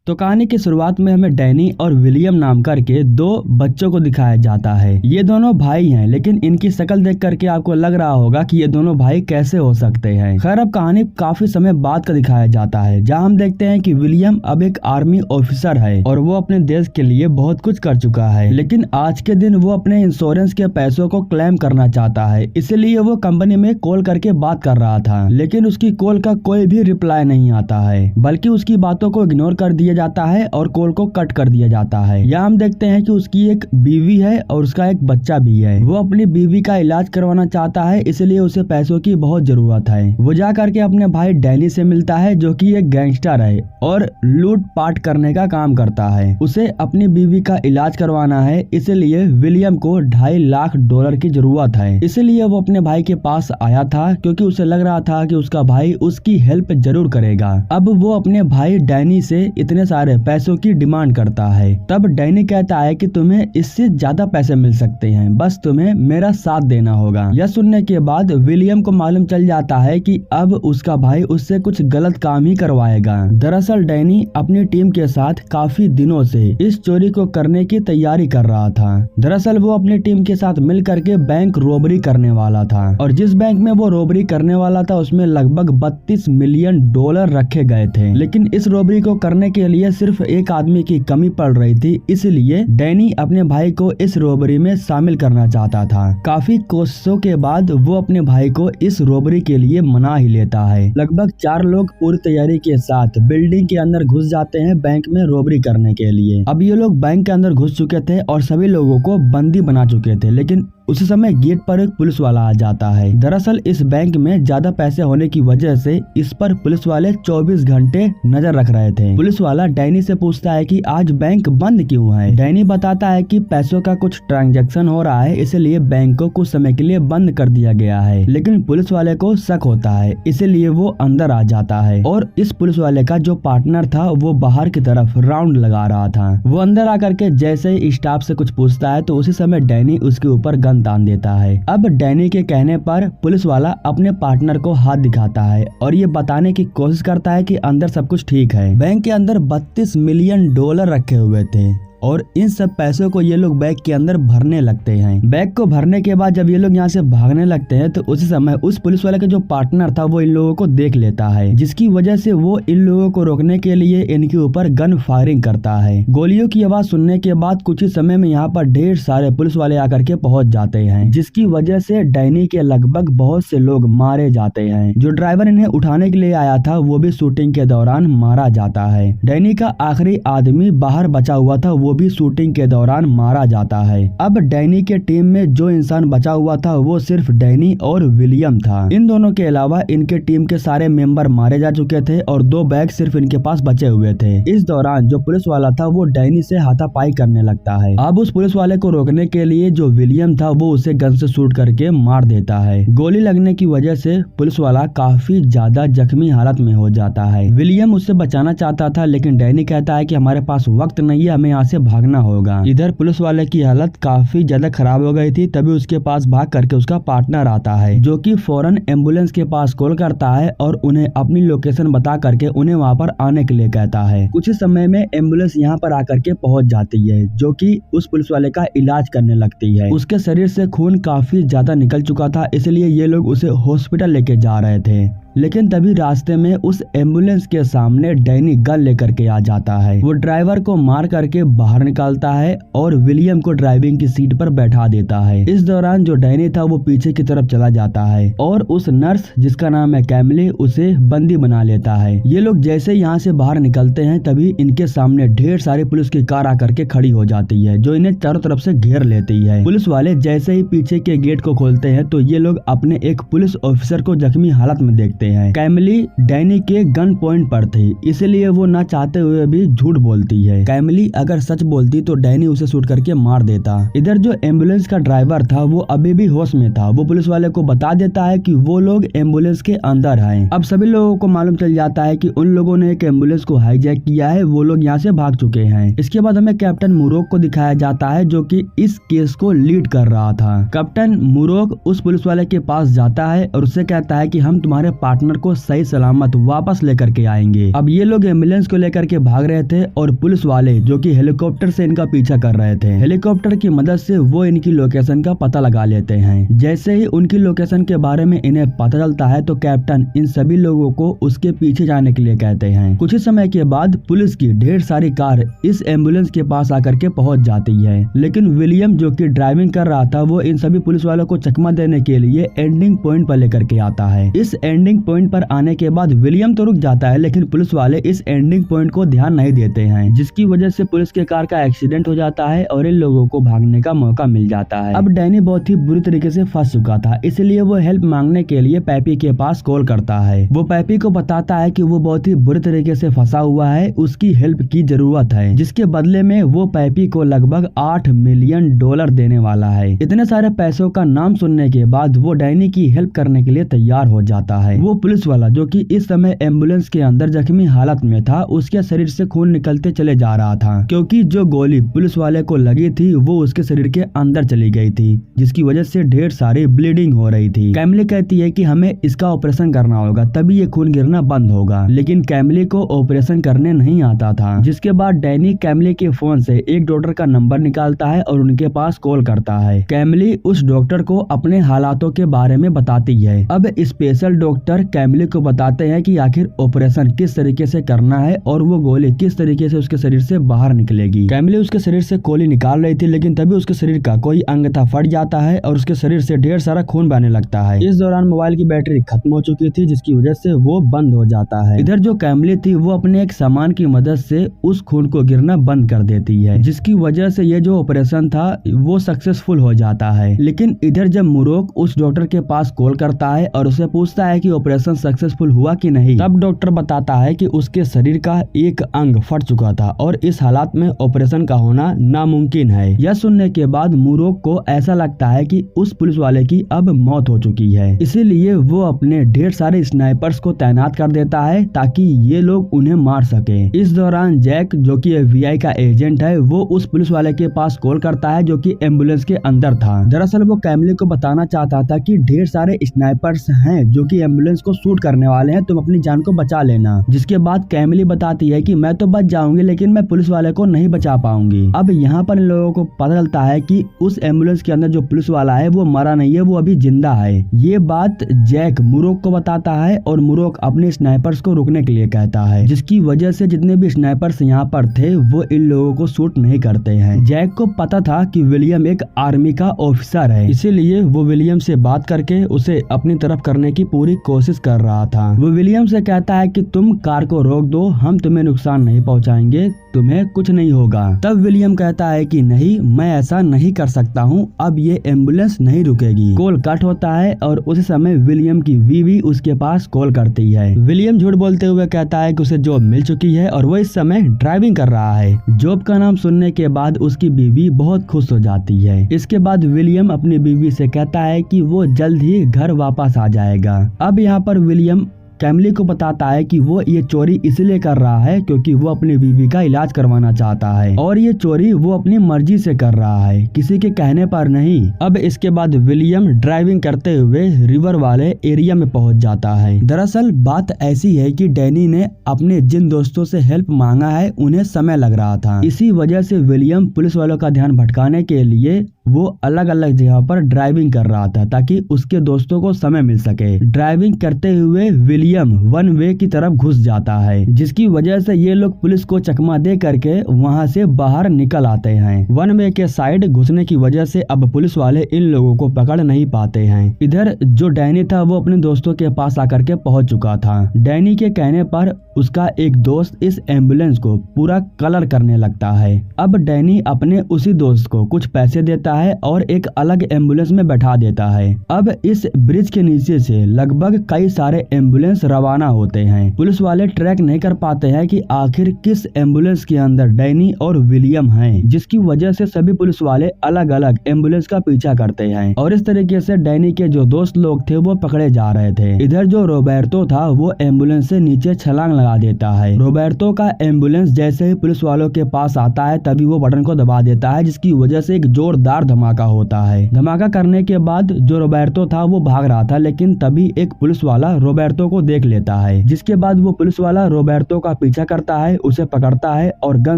तो कहानी की शुरुआत में हमें डैनी और विलियम नाम करके दो बच्चों को दिखाया जाता है। ये दोनों भाई हैं, लेकिन इनकी शक्ल देख करके आपको लग रहा होगा कि ये दोनों भाई कैसे हो सकते हैं। खैर, अब कहानी काफी समय बाद का दिखाया जाता है, जहां हम देखते हैं कि विलियम अब एक आर्मी ऑफिसर है और वो अपने देश के लिए बहुत कुछ कर चुका है। लेकिन आज के दिन वो अपने इंश्योरेंस के पैसों को क्लेम करना चाहता है, इसलिए वो कंपनी में कॉल करके बात कर रहा था, लेकिन उसकी कॉल का कोई भी रिप्लाई नहीं आता है, बल्कि उसकी बातों को इग्नोर कर दिया जाता है और कॉल को कट कर दिया जाता है। यहाँ हम देखते हैं कि उसकी एक बीवी है और उसका एक बच्चा भी है। वो अपनी बीवी का इलाज करवाना चाहता है, इसलिए उसे पैसों की बहुत जरूरत है। वो जा करके अपने भाई डैनी से मिलता है, जो कि एक गैंगस्टर है और लूट पाट करने का काम करता है। उसे अपनी बीवी का इलाज करवाना है, इसलिए विलियम को $2.5 लाख की जरूरत है। इसलिए वो अपने भाई के पास आया था, क्योंकि उसे लग रहा था कि उसका भाई उसकी हेल्प जरूर करेगा। अब वो अपने भाई डैनी से इतने सारे पैसों की डिमांड करता है। तब डैनी कहता है कि तुम्हें इससे ज्यादा पैसे मिल सकते हैं, बस तुम्हें मेरा साथ देना होगा। यह सुनने के बाद विलियम को मालूम चल जाता है कि अब उसका भाई उससे कुछ गलत काम ही करवाएगा। दरअसल डैनी अपनी टीम के साथ काफी दिनों से इस चोरी को करने की तैयारी कर रहा था। दरअसल वो अपनी टीम के साथ मिल करके बैंक रॉबरी करने वाला था, और जिस बैंक में वो रॉबरी करने वाला था उसमें लगभग $32 मिलियन रखे गए थे। लेकिन इस रॉबरी को करने के लिए सिर्फ एक आदमी की कमी पड़ रही थी, इसलिए डैनी अपने भाई को इस रॉबरी में शामिल करना चाहता था। काफी कोशिशों के बाद वो अपने भाई को इस रॉबरी के लिए मना ही लेता है। लगभग 4 लोग पूरी तैयारी के साथ बिल्डिंग के अंदर घुस जाते हैं बैंक में रॉबरी करने के लिए। अब ये लोग बैंक के अंदर घुस चुके थे और सभी लोगों को बंदी बना चुके थे, लेकिन उसी समय गेट पर एक पुलिस वाला आ जाता है। दरअसल इस बैंक में ज्यादा पैसे होने की वजह से इस पर पुलिस वाले 24 घंटे नजर रख रहे थे। पुलिस वाला डैनी से पूछता है कि आज बैंक बंद क्यों है। डैनी बताता है कि पैसों का कुछ ट्रांजैक्शन हो रहा है, इसलिए बैंक को कुछ समय के लिए बंद कर दिया गया है। लेकिन पुलिस वाले को शक होता है, इसलिए वो अंदर आ जाता है और इस पुलिस वाले का जो पार्टनर था वो बाहर की तरफ राउंड लगा रहा था। वो अंदर आकर के जैसे ही स्टाफ से कुछ पूछता है तो उसी समय डैनी उसके ऊपर गन तान देता है। अब डैनी के कहने पर पुलिस वाला अपने पार्टनर को हाथ दिखाता है और ये बताने की कोशिश करता है कि अंदर सब कुछ ठीक है। बैंक के अंदर $32 मिलियन रखे हुए थे और इन सब पैसों को ये लोग बैग के अंदर भरने लगते हैं। बैग को भरने के बाद जब ये लोग यहाँ से भागने लगते हैं तो उसी समय उस पुलिस वाले का जो पार्टनर था वो इन लोगों को देख लेता है, जिसकी वजह से वो इन लोगों को रोकने के लिए इनके ऊपर गन फायरिंग करता है। गोलियों की आवाज सुनने के बाद कुछ ही समय में यहाँ पर ढेर सारे पुलिस वाले आकर के पहुंच जाते हैं, जिसकी वजह से डैनी के लगभग बहुत से लोग मारे जाते हैं। जो ड्राइवर इन्हें उठाने के लिए आया था वो भी शूटिंग के दौरान मारा जाता है। डैनी का आखिरी आदमी बाहर बचा हुआ था, वो भी शूटिंग के दौरान मारा जाता है। अब डैनी के टीम में जो इंसान बचा हुआ था वो सिर्फ डैनी और विलियम था। इन दोनों के अलावा इनके टीम के सारे मेंबर मारे जा चुके थे और 2 बैग सिर्फ इनके पास बचे हुए थे। इस दौरान जो पुलिस वाला था वो डैनी से हाथापाई करने लगता है। अब उस पुलिस वाले को रोकने के लिए जो विलियम था वो उसे गन से शूट करके मार देता है। गोली लगने की वजह से पुलिस वाला काफी ज्यादा जख्मी हालत में हो जाता है। विलियम उससे बचाना चाहता था, लेकिन डैनी कहता है कि हमारे पास वक्त नहीं है, हमें यहाँ से भागना होगा। इधर पुलिस वाले की हालत काफी ज्यादा खराब हो गई थी, तभी उसके पास भाग करके उसका पार्टनर आता है, जो कि फौरन एम्बुलेंस के पास कॉल करता है और उन्हें अपनी लोकेशन बता करके उन्हें वहां पर आने के लिए कहता है। कुछ ही समय में एम्बुलेंस यहाँ पर आकर के पहुंच जाती है, जो कि उस पुलिस वाले का इलाज करने लगती है। उसके शरीर से खून काफी ज्यादा निकल चुका था, इसलिए ये लोग उसे हॉस्पिटल लेके जा रहे थे। लेकिन तभी रास्ते में उस एम्बुलेंस के सामने डैनी गन लेकर के आ जाता है। वो ड्राइवर को मार करके बाहर निकालता है और विलियम को ड्राइविंग की सीट पर बैठा देता है। इस दौरान जो डैनी था वो पीछे की तरफ चला जाता है और उस नर्स जिसका नाम है कैमिली उसे बंदी बना लेता है। ये लोग जैसे यहाँ से बाहर निकलते हैं तभी इनके सामने ढेर सारी पुलिस की कार आकर के खड़ी हो जाती है, जो इन्हें चारों तरफ से घेर लेती है। पुलिस वाले जैसे ही पीछे के गेट को खोलते हैं तो ये लोग अपने एक पुलिस ऑफिसर को जख्मी हालत में देखते हैं। कैमिली डैनी के गन पॉइंट पर थी, इसलिए वो ना चाहते हुए भी झूठ बोलती है। कैमिली अगर सच बोलती तो डैनी उसे शूट करके मार देता। इधर जो एम्बुलेंस का ड्राइवर था वो अभी भी होश में था। वो पुलिस वाले को बता देता है कि वो लोग एम्बुलेंस के अंदर हैं। अब सभी लोगों को मालूम चल जाता है कि उन लोगों ने एक एम्बुलेंस को हाईजैक किया है, वो लोग यहाँ से भाग चुके हैं। इसके बाद हमें कैप्टन मुरोक को दिखाया जाता है, जो कि इस केस को लीड कर रहा था। कैप्टन मुरोक उस पुलिस वाले के पास जाता है और उससे कहता है कि हम तुम्हारे पार्टनर को सही सलामत वापस लेकर के आएंगे। अब ये लोग एम्बुलेंस को लेकर के भाग रहे थे और पुलिस वाले जो कि हेलीकॉप्टर से इनका पीछा कर रहे थे, हेलीकॉप्टर की मदद से वो इनकी लोकेशन का पता लगा लेते हैं। जैसे ही उनकी लोकेशन के बारे में इन्हें पता चलता है तो कैप्टन इन सभी लोगों को उसके पीछे जाने के लिए कहते हैं। कुछ ही समय के बाद पुलिस की ढेर सारी कार इस एम्बुलेंस के पास आकर के पहुंच जाती है, लेकिन विलियम जो कि ड्राइविंग कर रहा था वो इन सभी पुलिस वालों को चकमा देने के लिए एंडिंग पॉइंट पर लेकर के आता है। इस एंडिंग पॉइंट पर आने के बाद विलियम तो रुक जाता है, लेकिन पुलिस वाले इस एंडिंग पॉइंट को ध्यान नहीं देते हैं, जिसकी वजह से पुलिस के कार का एक्सीडेंट हो जाता है और इन लोगों को भागने का मौका मिल जाता है। अब डैनी बहुत ही बुरी तरीके से फंस चुका था, इसलिए वो हेल्प मांगने के लिए पैपी के पास कॉल करता है। वो पैपी को बताता है कि वो बहुत ही बुरी तरीके से फंसा हुआ है, उसकी हेल्प की जरूरत है, जिसके बदले में वो पैपी को लगभग $8 मिलियन देने वाला है। इतने सारे पैसों का नाम सुनने के बाद वो डैनी की हेल्प करने के लिए तैयार हो जाता है। वो पुलिस वाला जो कि इस समय एम्बुलेंस के अंदर जख्मी हालत में था, उसके शरीर से खून निकलते चले जा रहा था, क्योंकि जो गोली पुलिस वाले को लगी थी वो उसके शरीर के अंदर चली गई थी, जिसकी वजह से ढेर सारी ब्लीडिंग हो रही थी। कैमली कहती है कि हमें इसका ऑपरेशन करना होगा, तभी ये खून गिरना बंद होगा, लेकिन कैमली को ऑपरेशन करने नहीं आता था। जिसके बाद डैनी कैमली के फोन से एक डॉक्टर का नंबर निकालता है और उनके पास कॉल करता है। कैमली उस डॉक्टर को अपने हालातों के बारे में बताती है। अब स्पेशल डॉक्टर कैमली को बताते हैं कि आखिर ऑपरेशन किस तरीके से करना है और वो गोली किस तरीके से उसके शरीर से बाहर निकलेगी। कैमली उसके शरीर से गोली निकाल रही थी, लेकिन तभी उसके शरीर का कोई अंग था फट जाता है और उसके शरीर से ढेर सारा खून बहने लगता है। इस दौरान मोबाइल की बैटरी खत्म हो चुकी थी, जिसकी वजह से वो बंद हो जाता है। इधर जो कैमली थी वो अपने एक सामान की मदद से उस खून को गिरना बंद कर देती है, जिसकी वजह से ये जो ऑपरेशन था वो सक्सेसफुल हो जाता है। लेकिन इधर जब मुरोक उस डॉक्टर के पास कॉल करता है और उसे पूछता है कि ऑपरेशन सक्सेसफुल हुआ कि नहीं, तब डॉक्टर बताता है कि उसके शरीर का एक अंग फट चुका था और इस हालात में ऑपरेशन का होना नामुमकिन है। यह सुनने के बाद मुरोक को ऐसा लगता है कि उस पुलिस वाले की अब मौत हो चुकी है, इसीलिए वो अपने ढेर सारे स्नाइपर्स को तैनात कर देता है ताकि ये लोग उन्हें मार सके। इस दौरान जैक जो कि FBI का एजेंट है वो उस पुलिस वाले के पास कॉल करता है जो कि एम्बुलेंस के अंदर था। दरअसल वो कैमली को बताना चाहता था कि ढेर सारे स्नाइपर्स हैं जो कि एम्बुलेंस को शूट करने वाले हैं, तुम अपनी जान को बचा लेना। जिसके बाद कैमली बताती है कि मैं तो बच जाऊंगी, लेकिन मैं पुलिस वाले को नहीं बचा पाऊंगी। अब यहाँ पर इन लोगों को पता चलता है कि उस एम्बुलेंस के अंदर जो पुलिस वाला है वो मरा नहीं है, वो अभी जिंदा है। ये बात जैक मुरोक को बताता है और मुरोक अपने स्नाइपर्स को रुकने के लिए कहता है, जिसकी वजह से जितने भी स्नाइपर्स यहाँ पर थे वो इन लोगों को शूट नहीं करते हैं। जैक को पता था कि विलियम एक आर्मी का ऑफिसर है, इसीलिए वो विलियम से बात करके उसे अपनी तरफ करने की पूरी कोशिश कर रहा था। वो विलियम से कहता है कि तुम कार को रोक दो, हम तुम्हें नुकसान नहीं पहुंचाएंगे, तुम्हें कुछ नहीं होगा। तब विलियम कहता है कि नहीं, मैं ऐसा नहीं कर सकता हूँ, अब ये एम्बुलेंस नहीं रुकेगी। कॉल कट होता है और उसी समय विलियम की बीवी उसके पास कॉल करती है। विलियम झूठ बोलते हुए कहता है कि उसे जॉब मिल चुकी है और वो इस समय ड्राइविंग कर रहा है। जॉब का नाम सुनने के बाद उसकी बीवी बहुत खुश हो जाती है। इसके बाद विलियम अपनी बीवी से कहता है कि वो जल्द ही घर वापस आ जाएगा। अब यहाँ पर विलियम कैमली को बताता है कि वो ये चोरी इसलिए कर रहा है क्योंकि वो अपनी बीवी का इलाज करवाना चाहता है और ये चोरी वो अपनी मर्जी से कर रहा है, किसी के कहने पर नहीं। अब इसके बाद विलियम ड्राइविंग करते हुए रिवर वाले एरिया में पहुंच जाता है। दरअसल बात ऐसी है कि डैनी ने अपने जिन दोस्तों से हेल्प मांगा है उन्हें समय लग रहा था, इसी वजह से विलियम पुलिस वालों का ध्यान भटकाने के लिए वो अलग अलग जगह पर ड्राइविंग कर रहा था ताकि उसके दोस्तों को समय मिल सके। ड्राइविंग करते हुए विलियम वन वे की तरफ घुस जाता है, जिसकी वजह से ये लोग पुलिस को चकमा दे करके वहां से बाहर निकल आते हैं। वन वे के साइड घुसने की वजह से अब पुलिस वाले इन लोगों को पकड़ नहीं पाते हैं। इधर जो डैनी था वो अपने दोस्तों के पास आकर के पहुंच चुका था। डैनी के कहने पर उसका एक दोस्त इस एम्बुलेंस को पूरा कलर करने लगता है। अब डैनी अपने उसी दोस्त को कुछ पैसे देता है और एक अलग एम्बुलेंस में बैठा देता है। अब इस ब्रिज के नीचे से लगभग कई सारे एम्बुलेंस रवाना होते हैं। पुलिस वाले ट्रैक नहीं कर पाते हैं कि आखिर किस एम्बुलेंस के अंदर डैनी और विलियम हैं, जिसकी वजह से सभी पुलिस वाले अलग अलग एम्बुलेंस का पीछा करते हैं और इस तरीके से डैनी के जो दोस्त लोग थे वो पकड़े जा रहे थे। इधर जो रोबर्टो था वो एम्बुलेंस से नीचे छलांग लगा देता है। रोबर्टो का एम्बुलेंस जैसे ही पुलिस वालों के पास आता है तभी वो बटन को दबा देता है, जिसकी वजह से एक जोरदार जोरदार धमाका होता है। धमाका करने के बाद जो रोबर्टो था वो भाग रहा था, लेकिन तभी एक पुलिस वाला रोबर्टो को देख लेता है, जिसके बाद वो पुलिस वाला रोबर्टो का पीछा करता है, उसे पकड़ता है और गन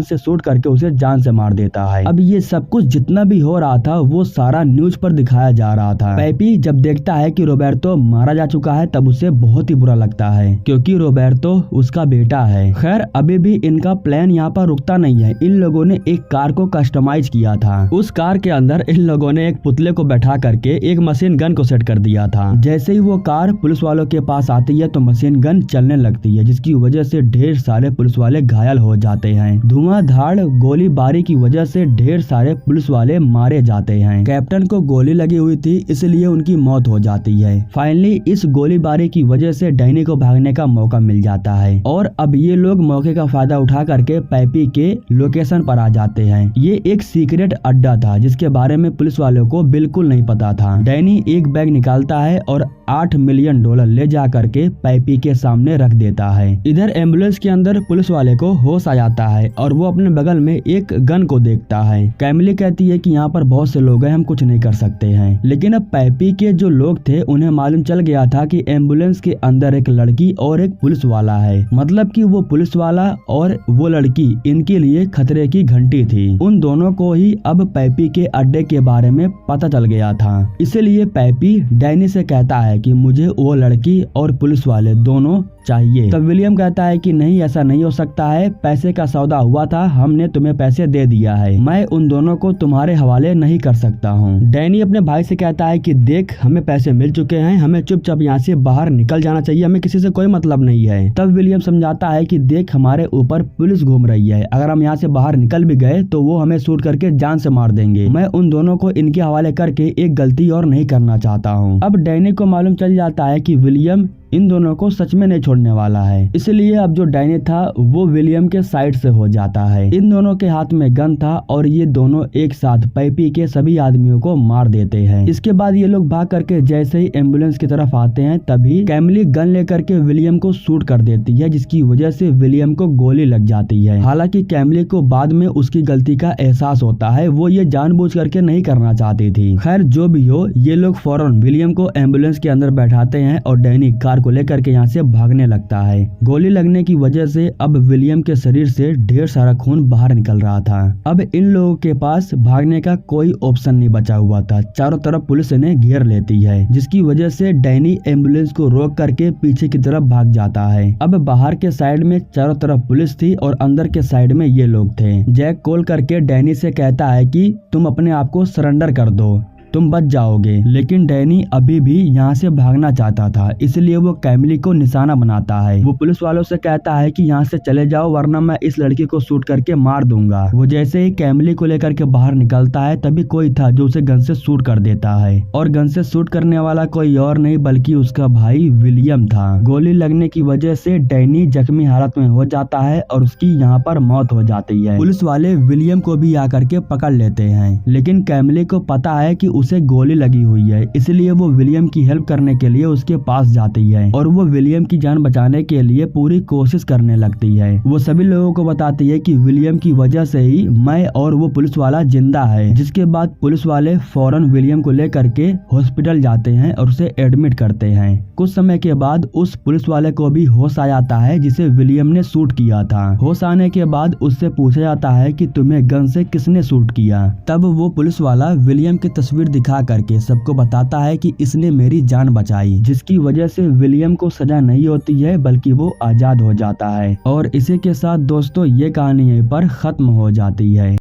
से शूट करके उसे जान से मार देता है। अब ये सब कुछ जितना भी हो रहा था वो सारा न्यूज पर दिखाया जा रहा था। पेपी जब देखता है कि रोबर्टो मारा जा चुका है तब उसे बहुत ही बुरा लगता है, क्योंकि रोबर्टो उसका बेटा है। खैर अभी भी इनका प्लान यहाँ पर रुकता नहीं है। इन लोगों ने एक कार को कस्टमाइज किया था। उस कार के अंदर इन लोगों ने एक पुतले को बैठा करके एक मशीन गन को सेट कर दिया था। जैसे ही वो कार पुलिस वालों के पास आती है तो मशीन गन चलने लगती है, जिसकी वजह से ढेर सारे पुलिस वाले घायल हो जाते हैं। धुआंधार गोलीबारी की वजह से ढेर सारे पुलिस वाले मारे जाते हैं। कैप्टन को गोली लगी हुई थी, इसलिए उनकी मौत हो जाती है। फाइनली इस गोलीबारी की वजह से डैनी को भागने का मौका मिल जाता है और अब ये लोग मौके का फायदा उठा करके पेपी के लोकेशन पर आ जाते हैं। ये एक सीक्रेट अड्डा था जिसके बारे में पुलिस वालों को बिल्कुल नहीं पता था। डैनी एक बैग निकालता है और $8 मिलियन ले जा करके पेपी के सामने रख देता है। इधर एम्बुलेंस के अंदर पुलिस वाले को होश आ जाता है और वो अपने बगल में एक गन को देखता है। कैमिली कहती है कि यहाँ पर बहुत से लोग हैं, हम कुछ नहीं कर सकते हैं। लेकिन अब पेपी के जो लोग थे उन्हें मालूम चल गया था कि एम्बुलेंस के अंदर एक लड़की और एक पुलिस वाला है, मतलब कि वो पुलिस वाला और वो लड़की इनके लिए खतरे की घंटी थी। उन दोनों को ही अब पेपी के अड्डे के बारे में पता चल गया था। इसलिए पेपी डैनी से कहता है कि मुझे वो लड़की और पुलिस वाले दोनों चाहिए। तब विलियम कहता है कि नहीं, ऐसा नहीं हो सकता है, पैसे का सौदा हुआ था, हमने तुम्हें पैसे दे दिया है, मैं उन दोनों को तुम्हारे हवाले नहीं कर सकता हूँ। डैनी अपने भाई से कहता है कि देख, हमें पैसे मिल चुके हैं, हमें चुपचाप यहाँ से बाहर निकल जाना चाहिए, हमें किसी से कोई मतलब नहीं है। तब विलियम समझाता है कि देख, हमारे ऊपर पुलिस घूम रही है, अगर हम यहाँ से बाहर निकल भी गए तो वो हमें शूट करके जान से मार देंगे। मैं उन दोनों को इनके हवाले करके एक गलती और नहीं करना चाहता हूँ। अब डैनी को मालूम चल जाता है कि विलियम इन दोनों को सच में नहीं छोड़ने वाला है, इसलिए अब जो डैनी था वो विलियम के साइड से हो जाता है। इन दोनों के हाथ में गन था और ये दोनों एक साथ पेपी के सभी आदमियों को मार देते हैं। इसके बाद ये लोग भाग करके जैसे ही एम्बुलेंस की तरफ आते हैं तभी कैमिली गन लेकर के विलियम को शूट कर देती है, जिसकी वजह से विलियम को गोली लग जाती है। हालांकि कैमिली को बाद में उसकी गलती का एहसास होता है, वो ये जानबूझ करके नहीं करना चाहती थी। खैर जो भी हो, ये लोग फौरन विलियम को एम्बुलेंस के अंदर बैठाते हैं और डैनी कार को लेकर के यहाँ से भागने लगता है। गोली लगने की वजह से अब विलियम के शरीर से ढेर सारा खून बाहर निकल रहा था। अब इन लोगों के पास भागने का कोई ऑप्शन नहीं बचा हुआ था, चारों तरफ पुलिस इन्हें घेर लेती है, जिसकी वजह से डैनी एम्बुलेंस को रोक करके पीछे की तरफ भाग जाता है। अब बाहर के साइड में चारों तरफ पुलिस थी और अंदर के साइड में ये लोग थे। जैक कॉल करके डैनी से कहता है कि तुम अपने आप को सरेंडर कर दो, तुम बच जाओगे। लेकिन डैनी अभी भी यहाँ से भागना चाहता था, इसलिए वो कैमिली को निशाना बनाता है। वो पुलिस वालों से कहता है कि यहाँ से चले जाओ वरना मैं इस लड़की को शूट करके मार दूंगा। वो जैसे ही कैमिली को लेकर के बाहर निकलता है तभी कोई था जो उसे गन से शूट कर देता है, और गन से शूट करने वाला कोई और नहीं बल्कि उसका भाई विलियम था। गोली लगने की वजह से डैनी जख्मी हालत में हो जाता है और उसकी यहाँ पर मौत हो जाती है। पुलिस वाले विलियम को भी आकर के पकड़ लेते हैं, लेकिन कैमिली को पता है कि उसे गोली लगी हुई है, इसलिए वो विलियम की हेल्प करने के लिए उसके पास जाती है और वो विलियम की जान बचाने के लिए पूरी कोशिश करने लगती है। वो सभी लोगों को बताती है कि विलियम की वजह से ही मैं और वो पुलिस वाला जिंदा है। जिसके बाद पुलिस वाले फौरन विलियम को लेकर के हॉस्पिटल जाते हैं और उसे एडमिट करते हैं। कुछ समय के बाद उस पुलिस वाले को भी होश आ जाता है जिसे विलियम ने शूट किया था। होश आने के बाद उससे पूछा जाता है कि तुम्हें गन से किसने शूट किया। तब वो पुलिस वाला विलियम की तस्वीर दिखा करके सबको बताता है कि इसने मेरी जान बचाई, जिसकी वजह से विलियम को सजा नहीं होती है बल्कि वो आजाद हो जाता है। और इसी के साथ दोस्तों ये कहानी यहीं पर खत्म हो जाती है।